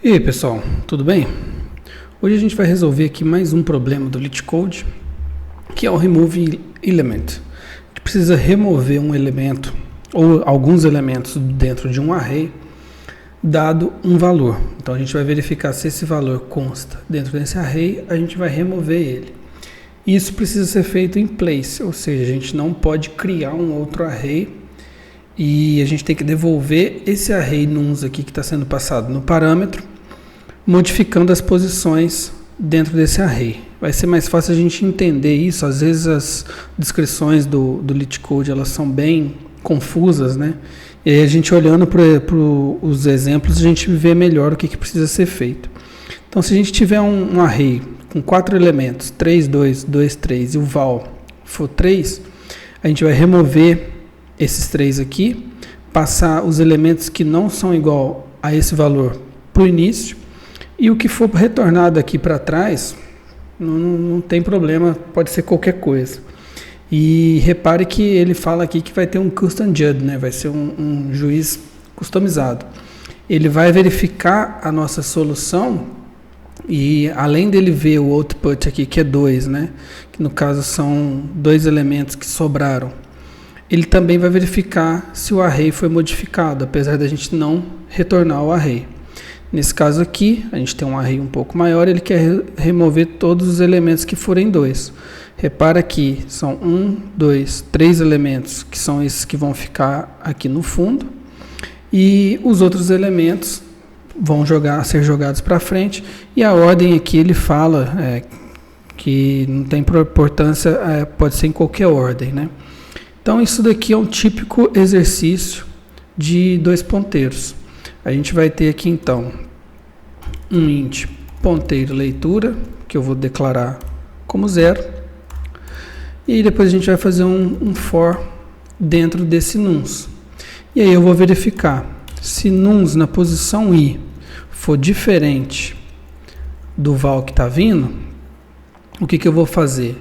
E aí pessoal, tudo bem? Hoje a gente vai resolver aqui mais um problema do LeetCode, que é o Remove Element. A gente precisa remover um elemento ou alguns elementos dentro de um array, dado um valor. Então a gente vai verificar se esse valor consta dentro desse array, a gente vai remover ele. Isso precisa ser feito em place, ou seja, a gente não pode criar um outro array e a gente tem que devolver esse array nums aqui que está sendo passado no parâmetro, modificando as posições dentro desse array. Vai ser mais fácil a gente entender isso. Às vezes as descrições do LeetCode elas são bem confusas, né? E aí a gente olhando para os exemplos, a gente vê melhor o que precisa ser feito. Então, se a gente tiver um array com 4 elementos, 3, 2, 2, 3, e o val for 3, a gente vai remover esses 3 aqui, passar os elementos que não são igual a esse valor para o início, e o que for retornado aqui para trás, não tem problema, pode ser qualquer coisa. E repare que ele fala aqui que vai ter um custom judge, né? Vai ser um juiz customizado. Ele vai verificar a nossa solução e além dele ver o output aqui, que é 2, né? Que no caso são 2 elementos que sobraram. Ele também vai verificar se o array foi modificado, apesar da gente não retornar o array. Nesse caso aqui, a gente tem um array um pouco maior, ele quer remover todos os elementos que forem 2. Repara que são 1, 2, 3 elementos, que são esses que vão ficar aqui no fundo, e os outros elementos vão ser jogados para frente, e a ordem aqui ele fala que não tem importância, pode ser em qualquer ordem, né? Então isso daqui é um típico exercício de 2 ponteiros. A gente vai ter aqui então um int ponteiro leitura, que eu vou declarar como 0, e depois a gente vai fazer um for dentro desse nuns. E aí eu vou verificar se nuns na posição i for diferente do val que está vindo, o que eu vou fazer?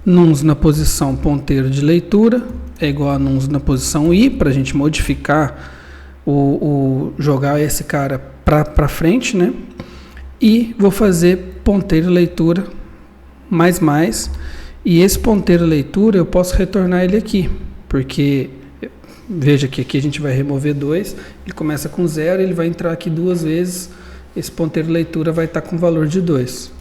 Nuns na posição ponteiro de leitura é igual a nuns na posição i, para a gente modificar jogar esse cara para frente, né? E vou fazer ponteiro leitura mais, e esse ponteiro leitura eu posso retornar ele aqui, porque veja que aqui a gente vai remover 2, ele começa com 0, ele vai entrar aqui 2 vezes, esse ponteiro leitura vai estar com valor de 2.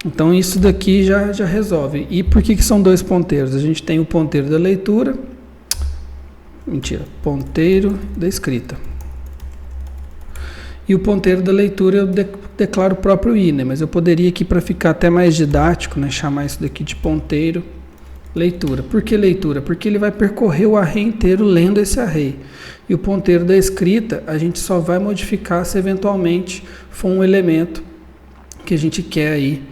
Então isso daqui já resolve. E por que são 2 ponteiros? A gente tem o ponteiro da leitura, ponteiro da escrita. E o ponteiro da leitura eu declaro o próprio i, né? Mas eu poderia aqui, para ficar até mais didático, né, chamar isso daqui de ponteiro leitura. Por que leitura? Porque ele vai percorrer o array inteiro lendo esse array. E o ponteiro da escrita a gente só vai modificar se eventualmente for um elemento que a gente quer aí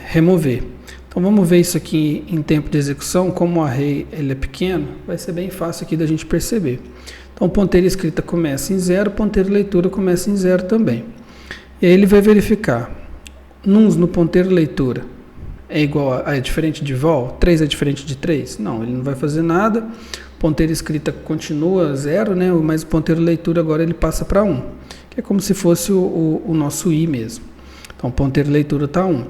remover. Então vamos ver isso aqui em tempo de execução. Como o array ele é pequeno, vai ser bem fácil aqui da gente perceber. Então o ponteiro escrita começa em 0, o ponteiro leitura começa em 0 também. E aí ele vai verificar, nuns no ponteiro leitura é igual é diferente de val, 3 é diferente de 3? Não, ele não vai fazer nada. Ponteiro escrita continua 0, né? Mas o ponteiro leitura agora ele passa para 1, que é como se fosse o nosso i mesmo. Então ponteiro leitura está 1.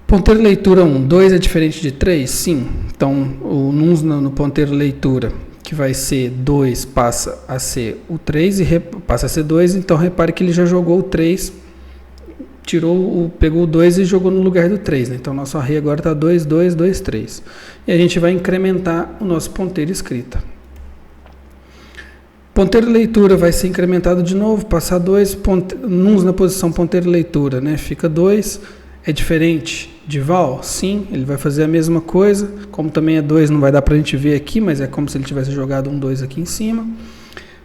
Ponteiro leitura 1, 2 é diferente de 3? Sim. Então, o nuns no ponteiro leitura, que vai ser 2, passa a ser o 3 e passa a ser 2. Então, repare que ele já jogou o 3, pegou o 2 e jogou no lugar do 3. Né? Então, nosso array agora está 2, 2, 2, 3. E a gente vai incrementar o nosso ponteiro escrita. Ponteiro leitura vai ser incrementado de novo, passar 2, nuns na posição ponteiro leitura, né? Fica 2. É diferente de val? Sim, ele vai fazer a mesma coisa. Como também é 2, não vai dar para a gente ver aqui, mas é como se ele tivesse jogado um 2 aqui em cima.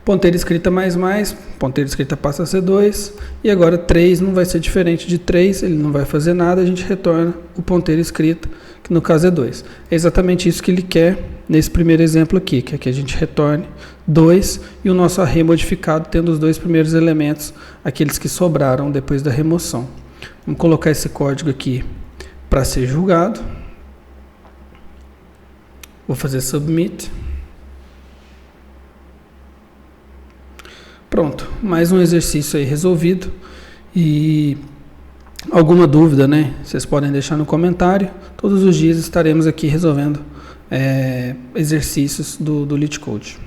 Ponteiro escrita mais, ponteiro escrita passa a ser 2. E agora 3 não vai ser diferente de 3, ele não vai fazer nada, a gente retorna o ponteiro escrita, que no caso é 2. É exatamente isso que ele quer nesse primeiro exemplo aqui, que é que a gente retorne 2 e o nosso array modificado tendo os 2 primeiros elementos, aqueles que sobraram depois da remoção. Vamos colocar esse código aqui para ser julgado. Vou fazer submit. Pronto, mais um exercício aí resolvido. E alguma dúvida, né? Vocês podem deixar no comentário. Todos os dias estaremos aqui resolvendo exercícios do LeetCode.